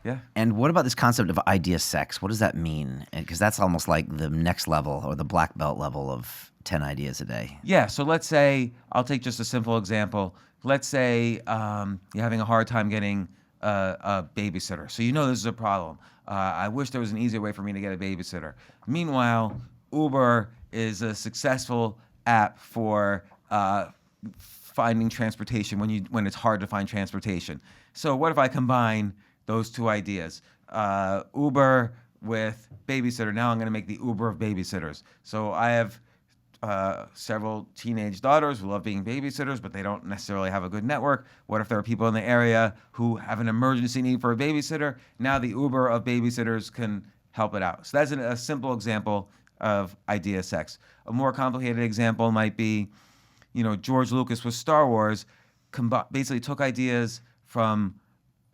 Yeah. And what about this concept of idea sex? What does that mean? Because that's almost like the next level or the black belt level of 10 ideas a day. Yeah. So let's say, I'll take just a simple example. Let's say you're having a hard time getting a babysitter. So you know this is a problem. I wish there was an easier way for me to get a babysitter. Meanwhile, Uber is a successful app for finding transportation when it's hard to find transportation. So what if I combine those two ideas? Uber with babysitter. Now I'm going to make the Uber of babysitters. So I have several teenage daughters who love being babysitters, but they don't necessarily have a good network. What if there are people in the area who have an emergency need for a babysitter? Now the Uber of babysitters can help it out. So that's a simple example of idea sex. A more complicated example might be, George Lucas with Star Wars basically took ideas from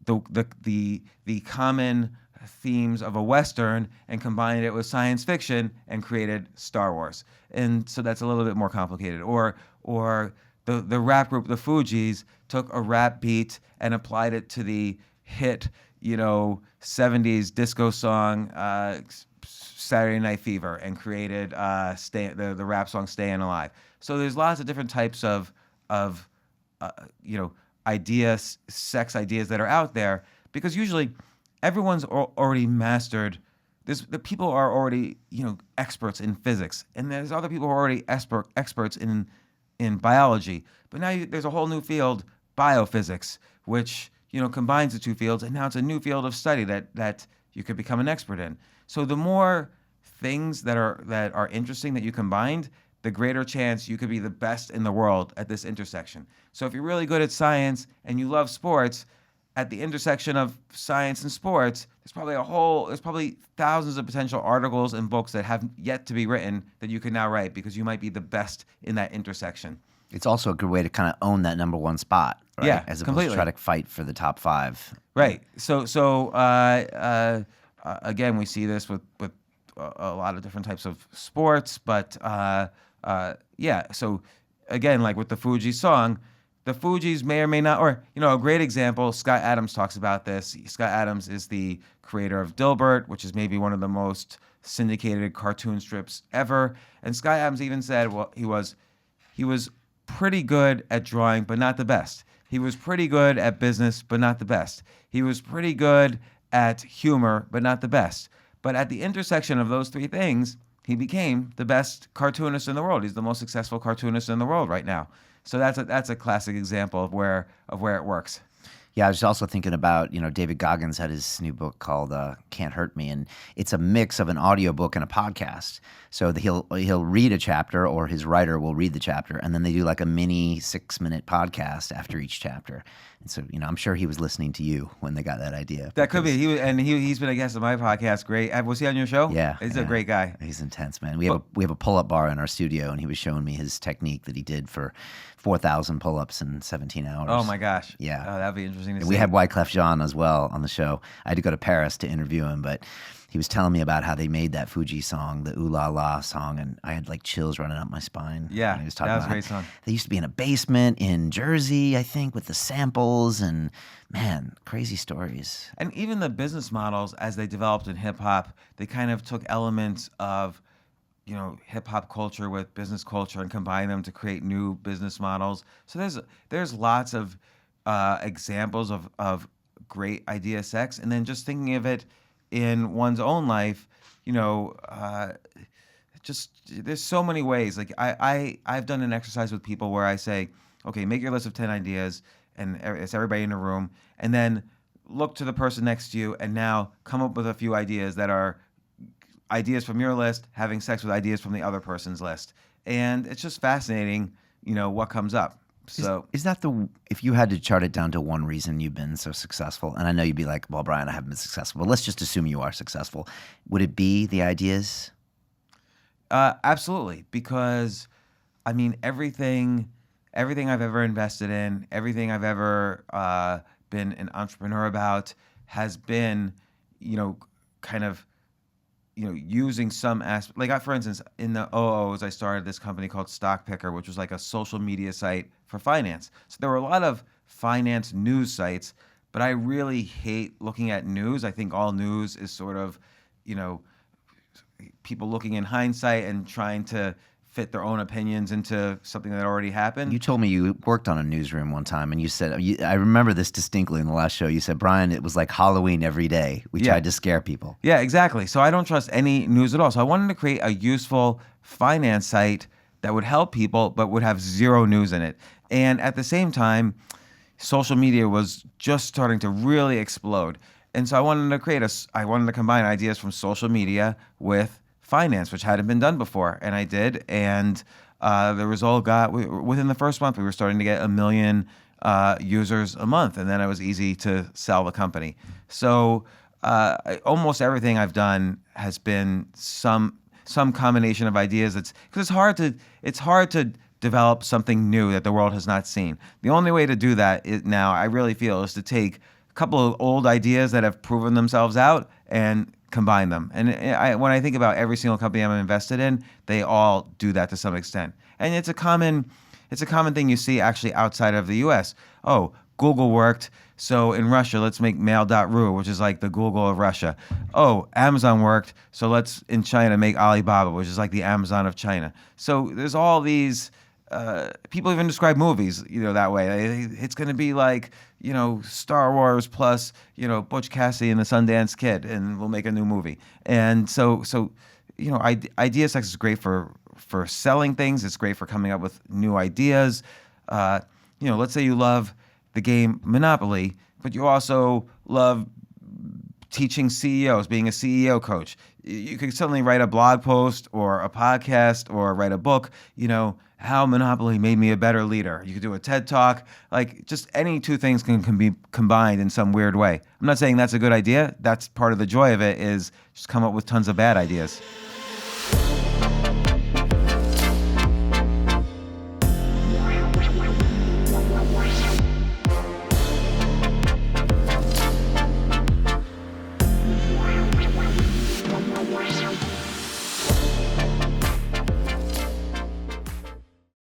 the common themes of a Western and combined it with science fiction and created Star Wars. And so that's a little bit more complicated. Or the rap group, the Fugees, took a rap beat and applied it to the hit, 70s disco song, Saturday Night Fever, and created the rap song Stayin' Alive. So there's lots of different types of ideas, sex ideas that are out there, because usually everyone's already mastered. The people are already experts in physics, and there's other people who are already experts in biology. But now there's a whole new field, biophysics, which combines the two fields, and now it's a new field of study that you could become an expert in. So the more things that are interesting that you combined, the greater chance you could be the best in the world at this intersection. So if you're really good at science and you love sports, at the intersection of science and sports, there's probably thousands of potential articles and books that have yet to be written that you can now write because you might be the best in that intersection. It's also a good way to kind of own that number one spot, right? Yeah, as opposed completely. to try to fight for the top 5. Right. So again, we see this with a lot of different types of sports, but So again, like with the Fugees song, the Fugees may or may not, or a great example. Scott Adams talks about this. Scott Adams is the creator of Dilbert, which is maybe one of the most syndicated cartoon strips ever. And Scott Adams even said, well, he was pretty good at drawing, but not the best. He was pretty good at business, but not the best. He was pretty good at humor, but not the best. But at the intersection of those three things, he became the best cartoonist in the world. He's the most successful cartoonist in the world right now. So that's a classic example of where it works. Yeah, I was also thinking about, David Goggins had his new book called Can't Hurt Me, and it's a mix of an audiobook and a podcast. So he'll read a chapter, or his writer will read the chapter, and then they do like a mini 6-minute podcast after each chapter. And so, I'm sure he was listening to you when they got that idea. That could be. He's been a guest on my podcast. Great. Was he on your show? Yeah. He's a great guy. He's intense, man. We have a pull-up bar in our studio, and he was showing me his technique that he did for 4,000 pull-ups in 17 hours. Oh my gosh. Yeah. Oh, that'd be interesting to see. We had Wyclef Jean as well on the show. I had to go to Paris to interview him, but he was telling me about how they made that Fuji song, the Ooh La La song, and I had like chills running up my spine. Yeah, he was talking that was about a great song. They used to be in a basement in Jersey, I think, with the samples, and man, crazy stories. And even the business models, as they developed in hip hop, they kind of took elements of hip hop culture with business culture and combined them to create new business models. So there's lots of examples of great idea sex, and then just thinking of it in one's own life, just there's so many ways. Like I've done an exercise with people where I say, okay, make your list of 10 ideas, and it's everybody in the room, and then look to the person next to you, and now come up with a few ideas that are ideas from your list, having sex with ideas from the other person's list. And it's just fascinating, what comes up. So is that if you had to chart it down to one reason you've been so successful, and I know you'd be like, well, Brian, I haven't been successful, but let's just assume you are successful. Would it be the ideas? Absolutely. Because everything I've ever invested in, everything I've ever been an entrepreneur about has been, kind of, using some aspect. Like, for instance, in the '00s, I started this company called Stock Picker, which was like a social media site for finance. So there were a lot of finance news sites, but I really hate looking at news. I think all news is sort of, you know, people looking in hindsight and trying to fit their own opinions into something that already happened. You told me you worked on a newsroom one time, and you said, I remember this distinctly in the last show. You said, Brian, it was like Halloween every day. We tried to scare people. Yeah, exactly. So I don't trust any news at all. So I wanted to create a useful finance site that would help people, but would have zero news in it. And at the same time, social media was just starting to really explode. And so I wanted to combine ideas from social media with finance, which hadn't been done before. And I did. And the result within the first month, we were starting to get 1 million users a month. And then it was easy to sell the company. So almost everything I've done has been some combination of ideas. Because it's hard to develop something new that the world has not seen. The only way to do that now, I really feel, is to take a couple of old ideas that have proven themselves out and combine them. And when I think about every single company I'm invested in, they all do that to some extent. And it's a common thing you see actually outside of the U.S. Oh, Google worked, so in Russia, let's make mail.ru, which is like the Google of Russia. Oh, Amazon worked, so let's in China make Alibaba, which is like the Amazon of China. So there's all these. People even describe movies, that way. It's going to be like, Star Wars plus, Butch Cassidy and the Sundance Kid, and we'll make a new movie. And so Idea Sex is great for selling things. It's great for coming up with new ideas. Let's say you love the game Monopoly, but you also love teaching CEOs, being a CEO coach. You could suddenly write a blog post or a podcast or write a book, how Monopoly made me a better leader. You could do a TED Talk. Like, just any two things can be combined in some weird way. I'm not saying that's a good idea. That's part of the joy of it, is just come up with tons of bad ideas.